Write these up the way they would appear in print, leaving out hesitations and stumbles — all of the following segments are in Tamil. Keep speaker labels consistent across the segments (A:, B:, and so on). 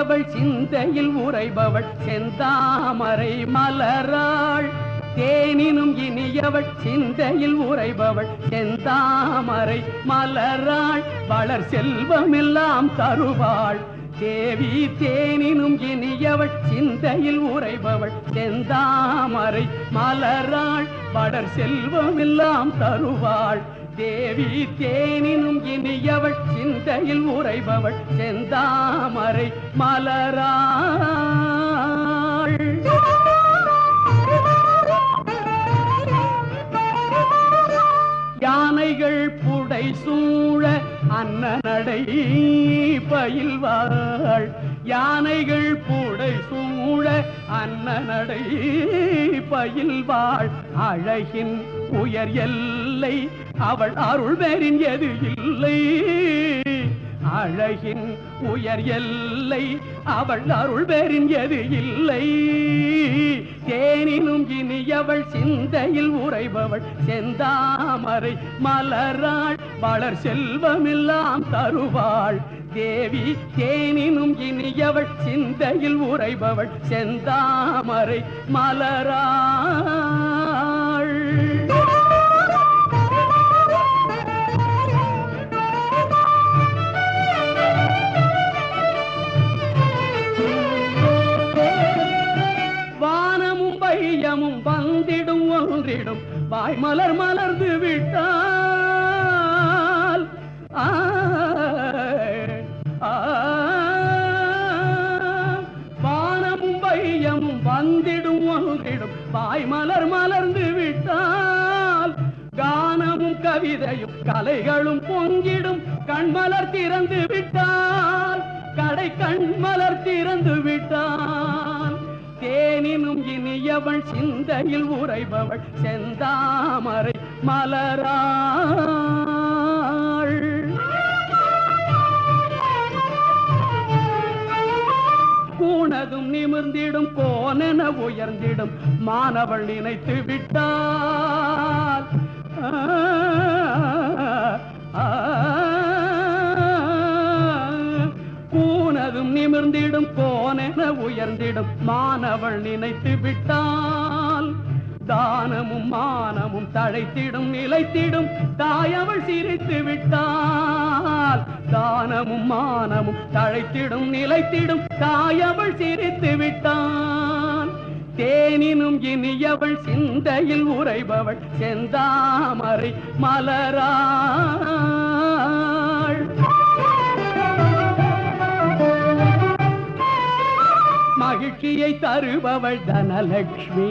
A: இனியவள் சிந்தையில் உறைபவள் செந்தாமரை மலராள். தேனினும் இனியவள் சிந்தையில் உறைபவள் செந்தாமரை மலராள். வளர் செல்வமெல்லாம் தருவாள் தேவி. தேனினும் இனியவள் சிந்தையில் உறைபவள் செந்தாமரை மலராள். வளர் செல்வமெல்லாம் தருவாள் தேவி. தேனினும் இனியவள் சிந்தையில் உறைபவள் செந்தாமரை மலராள். யானைகள் புடை சூழ அன்னநடை பயில்வாள். யானைகள் புடை சூழ அன்னநடை பயில்வாள். அழகின் உயர் எல்லை அவள் அருள் வேறின் எது இல்லை. அழகின் உயர் எல்லை அவள் அருள் வேறின் எது இல்லை. தேனினும் இனியவள் சிந்தையில் உறைபவள் செந்தாமரை மலராள். வளர் செல்வமெல்லாம் தருவாள் தேவி. தேனினும் இனியவள் சிந்தையில் உறைபவள் செந்தாமரை மலராள். வந்திடும் ஒன்றிடும் வாய்மலர் மலர்ந்து விட்டால் வானமும் வையமும் வந்திடும் ஒன்றிடும் வாய்மலர் மலர்ந்து விட்டால். கானமும் கவிதையும் கலைகளும் பொங்கிடும் கண்மலர் திறந்து விட்டால். கடை கண்மலர் திறந்து விட்டால். தேனினும் இனியவள் சிந்தையில் உறைபவள் செந்தாமரை மலராள். கூணதும் நிமிர்ந்திடும் கோனென உயர்ந்திடும் மானவள் நினைத்து விட்டாள். கூனதும் நிமிர்ந்திடும் கோனென உயர்ந்திடும் மானவள் நினைத்து விட்டாள். தானமும் மானமும் தழைத்திடும் நிலைத்திடும் தாயவள் சிரித்து விட்டாள். தானமும் மானமும் தழைத்திடும் நிலைத்திடும் தாயவள் சிரித்து விட்டாள். தேனினும் இனியவள் சிந்தையில் உறைபவள் செந்தாமரை மலராள். மகிழ்ச்சியை தருபவள் தனலட்சுமி.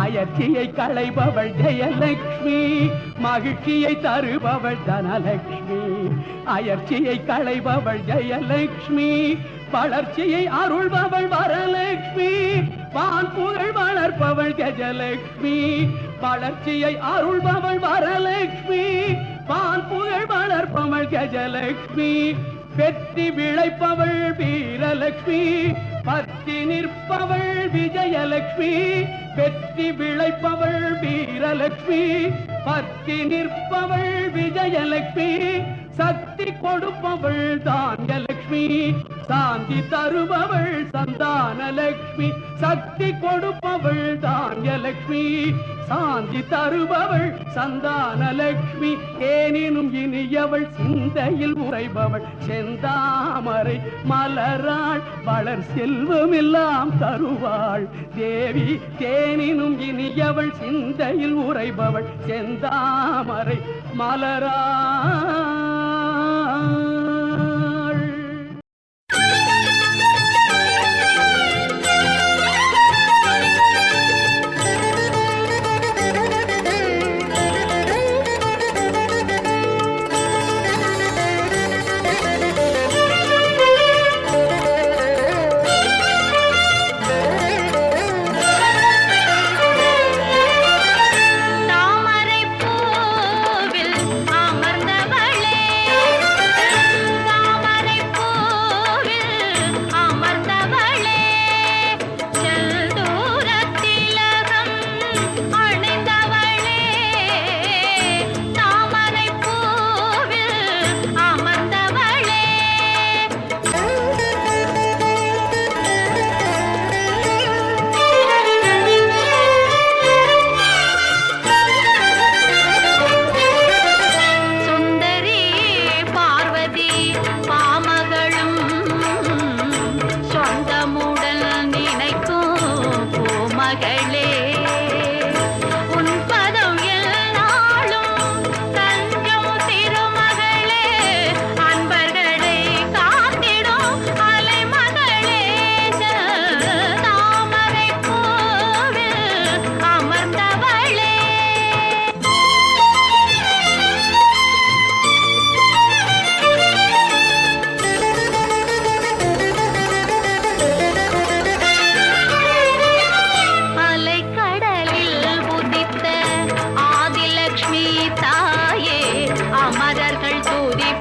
A: அயற்சியை களைபவள் ஜெயலட்சுமி. மகிழ்ச்சியை தருபவள் தனலட்சுமி. அயற்சியை களைபவள் ஜெயலட்சுமி. வளர்ச்சியை அருள்பவள் வரலட்சுமி. வான் புகழ் வளர்ப்பவள் கஜலட்சுமி. வளர்ச்சியை அருள்பவள் வரலட்சுமி. வான் புகழ் வளர்ப்பவள் கஜலட்சுமி. வெற்றி விளைப்பவள் வீரலட்சுமி. பத்தி நிற்பவள் விஜயலட்சுமி. வெற்றி விளைப்பவள் வீரலட்சுமி. பத்தி நிற்பவள் விஜயலட்சுமி. சக்தி கொடுப்பவள் தான்யலட்சுமி. சாந்தி தருபவள் சந்தானலட்சுமி. சக்தி கொடுப்பவள் தான்யலட்சுமி. சாந்தி தருபவள் சந்தானலட்சுமி. ஏனினும் இனியவள் சிந்தையில் உறைபவள் செந்தாமரை மலராள். வளர் செல்வமெல்லாம் தருவாள் தேவி. தேனினும் இனியவள் சிந்தையில் உறைபவள் செந்தாமரை மலராள்.
B: தாமரை பூவில் அமர்ந்தவளே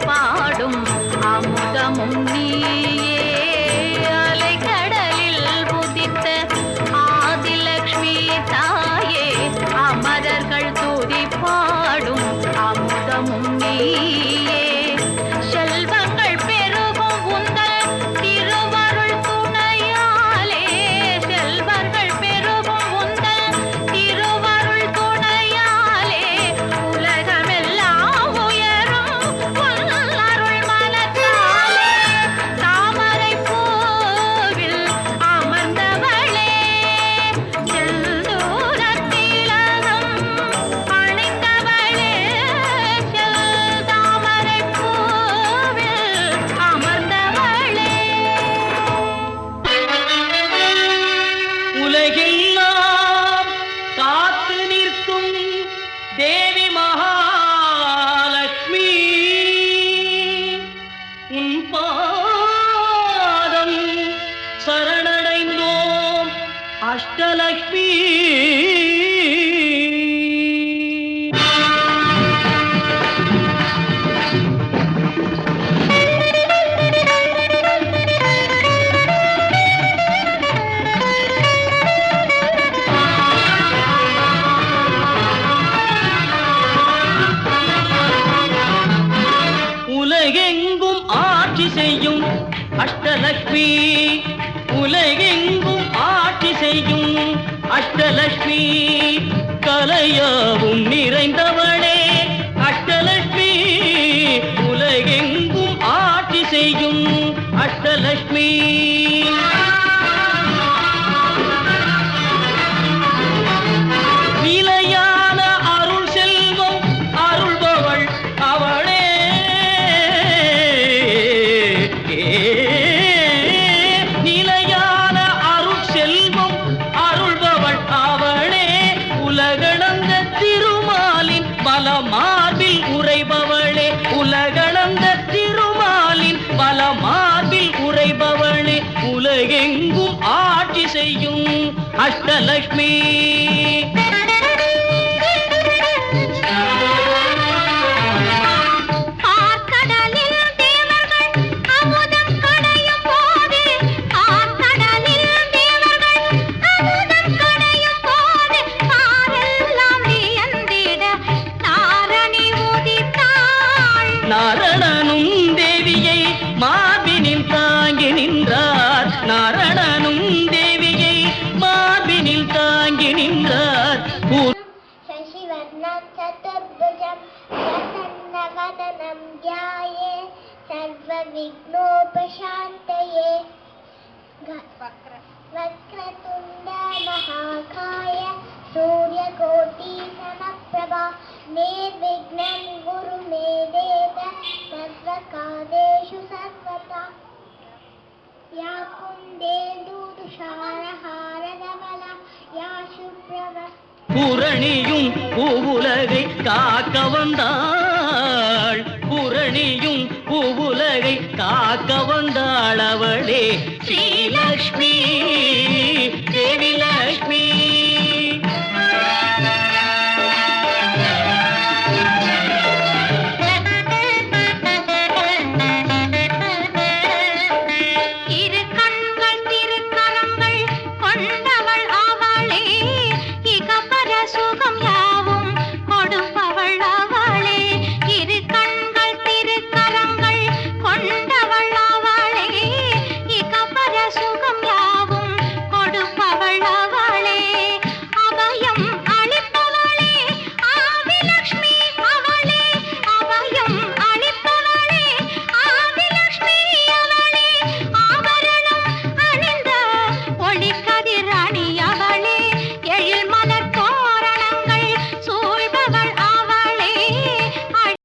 B: பாடும் அமுதமும் நீயே. அலைக்கடலில் உதித்த ஆதிலக்ஷ்மி தாயே, அமரர்கள் துதி பாடும் அமுதமும் நீயே. செல்வங்கள் பெருகும் உந்தல் திருவருள் துணையாலே, செல்வர்கள் பெருகும் உந்தல் திருவருள் துணையாலே, உலகமெல்லாம் உயரும் உன்னருள் மனத்தாலே. தாமரை பூவில் அமர்ந்தவளே, செந்தூரத் திலகம் அணிந்தவளே, தாமரை பூவில் அமர்ந்தவளே.
A: உலகெல்லாம் காத்து நிற்கும் தேவி மகாலட்சுமி, உன் பாதம் சரணடைந்தோம் அஷ்டலக்ஷ்மி. உலகெங்கும் ஆட்சி செய்யும் அஷ்டலக்ஷ்மி, உலகெங்கும் ஆட்சி செய்யும் அஷ்டலக்ஷ்மி, கலையாவும் நிறைந்தவளே அஷ்டலக்ஷ்மி, உலகெங்கும் ஆட்சி செய்யும் அஷ்டலக்ஷ்மி. நிலையான அருள் செல்வம் அருள்பவள் அவளே, நிலையான அருள் செல்வம் அருள்பவள் அவளே, உலகளந்த திருமாலின் பல மார்பில் உரைபவளே, உலகளந்த திருமாலின் பல மார்பில் உரைபவளே, உலகெங்கும் ஆட்சி செய்யும் அஷ்டலக்ஷ்மி.
B: ஆற்கடலில் தேவர்கள் அமுதம் கடையும் போது, ஆற்கடலில் தேவர்கள் அமுதம் கடையும் போது, பாரெல்லாம் வியந்திட தாரணி உதித்தாள்.
A: நாரணனும் தேவியை மார்பினில் தாங்கி நின்றார், நாரணனும் தேவியை மார்பினில் தாங்கி நின்றார்.
C: शशिवर्णं चतुर्भुजं प्रसन्नवदनं ध्याये सर्वविघ्नोपशान्तये. वक्रतुण्ड महाकाय सूर्यकोटिसमप्रभा निर्विघ्नं कुरु मे देव सर्वकार्येषु सर्वदा. या कुन्देन्दुतुषारहारधवला या शुभ्रवस्त्रा
A: பூரணியும் பூவுலகை காக்க வந்தாள், பூரணியும் பூவுலகை காக்க வந்தாள் அவளே ஸ்ரீலக்ஷ்மி.